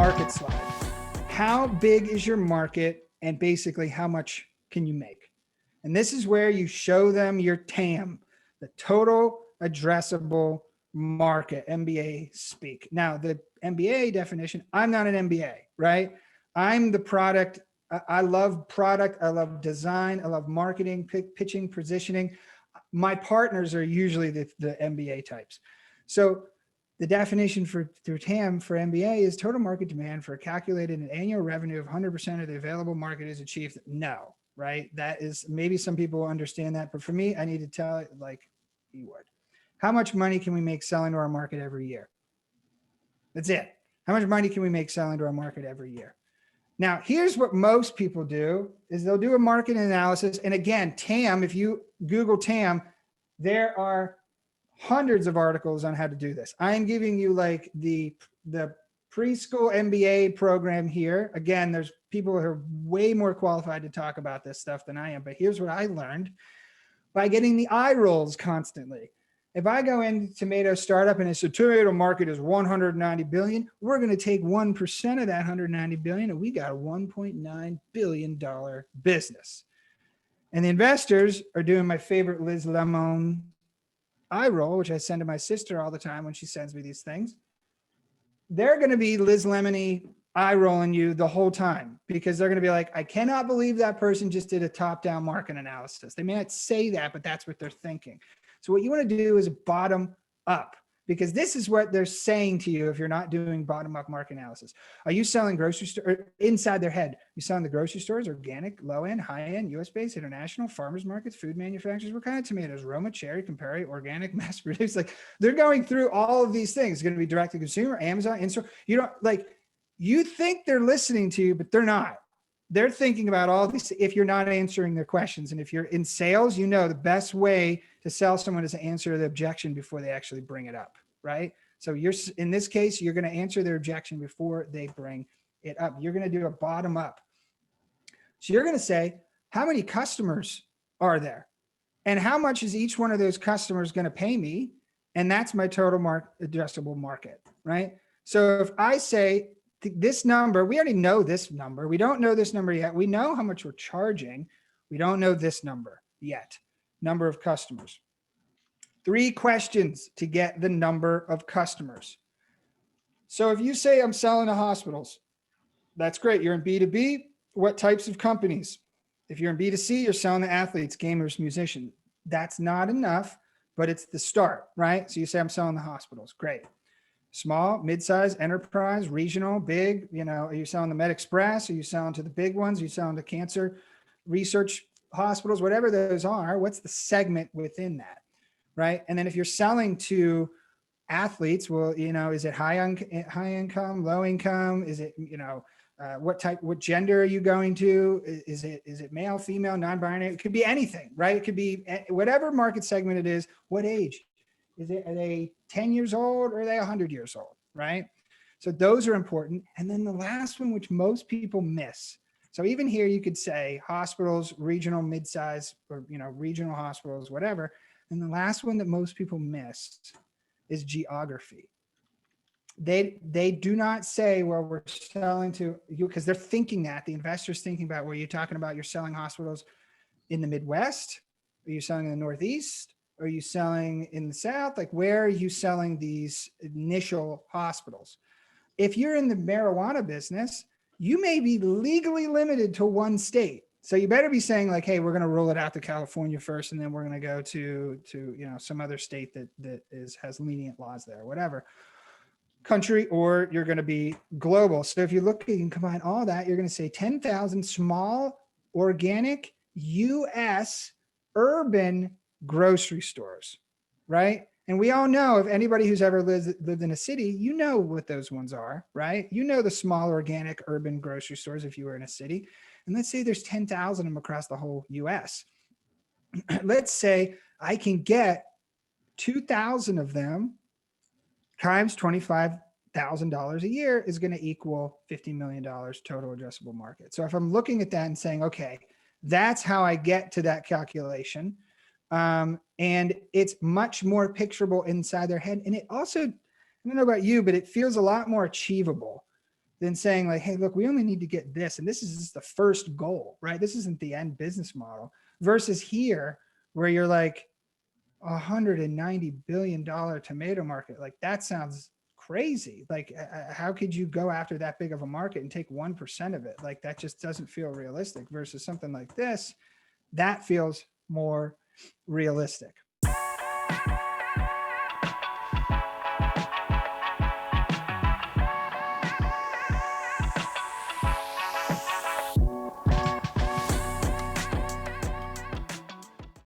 market slide. How big is your market and basically how much can you make? And this is where you show them your TAM, the total addressable market, MBA speak. Now, the MBA definition, I'm not an MBA, right? I'm the product. I love product. I love design. I love marketing, pitching, positioning. My partners are usually the MBA types. So the definition through TAM for MBA is total market demand for a calculated annual revenue of 100% of the available market is achieved. No, right? That is, maybe some people understand that, but for me, I need to tell it like you would. How much money can we make selling to our market every year? That's it. How much money can we make selling to our market every year? Now, here's what most people do is they'll do a market analysis. And again, TAM, if you Google TAM, there are hundreds of articles on how to do this. I am giving you like the preschool MBA program here. Again, there's people who are way more qualified to talk about this stuff than I am, but here's what I learned by getting the eye rolls constantly. If I go into tomato startup and it's a tomato market is 190 billion, we're going to take 1% of that 190 billion and we got a $1.9 billion business. And the investors are doing my favorite Liz Lemon eye roll, which I send to my sister all the time when she sends me these things. They're going to be Liz Lemony eye rolling you the whole time because they're going to be like, I cannot believe that person just did a top-down market analysis. They may not say that, but that's what they're thinking. So what you want to do is bottom up, because this is what they're saying to you if you're not doing bottom up market analysis. Are you selling grocery store inside their head? You selling the grocery stores, organic, low end, high end, US based, international, farmers markets, food manufacturers? What kind of tomatoes? Roma, cherry, Campari, organic, mass produced? Like they're going through all of these things. It's going to be direct to consumer, Amazon, in-store. You don't like, you think they're listening to you, but they're not. They're thinking about all these if you're not answering their questions. And if you're in sales, you know the best way to sell someone is to answer the objection before they actually bring it up, right? So you're, in this case, you're going to answer their objection before they bring it up. You're going to do a bottom up. So you're going to say, how many customers are there? And how much is each one of those customers going to pay me? And that's my total addressable market, right? So if I say, this number, we already know this number. We don't know this number yet. We know how much we're charging. We don't know this number yet. Number of customers. 3 questions to get the number of customers. So if you say I'm selling to hospitals, that's great. You're in B2B. What types of companies? If you're in B2C, you're selling to athletes, gamers, musicians. That's not enough, but it's the start, right? So you say I'm selling to hospitals. Great. Small, mid-size, enterprise, regional, big, you know, are you selling to Med Express? Are you selling to the big ones? Are you selling to cancer research hospitals, whatever those are? What's the segment within that, right? And then if you're selling to athletes, well, you know, is it high income, low income? Is it, you know, what gender are you going to? Is it male, female, non-binary? It could be anything, right? It could be whatever market segment it is. What age? Are they 10 years old or are they 100 years old, right? So those are important. And then the last one, which most people miss. So even here you could say hospitals, regional, mid-size, or, you know, regional hospitals, whatever. And the last one that most people miss is geography. They do not say, well, we're selling to you, because they're thinking that the investor's thinking about where you're talking about you're selling hospitals in the Midwest. Are you selling in the Northeast? Are you selling in the South? Like, where are you selling these initial hospitals? If you're in the marijuana business, you may be legally limited to one state. So you better be saying like, hey, we're going to roll it out to California first, and then we're going to go to you know, some other state that has lenient laws there, whatever country, or you're going to be global. So if you look, you can combine all that, you're going to say 10,000 small organic US urban grocery stores, right? And we all know, if anybody who's ever lived in a city, you know what those ones are, right? You know the small organic urban grocery stores if you were in a city. And let's say there's 10,000 of them across the whole US. Let's say I can get 2,000 of them times $25,000 a year is going to equal $50 million total addressable market. So if I'm looking at that and saying, okay, that's how I get to that calculation. And it's much more picturable inside their head. And it also, I don't know about you, but it feels a lot more achievable than saying like, hey, look, we only need to get this. And this is just the first goal, right? This isn't the end business model versus here where you're like $190 billion tomato market. Like that sounds crazy. Like how could you go after that big of a market and take 1% of it? Like that just doesn't feel realistic versus something like this that feels more realistic.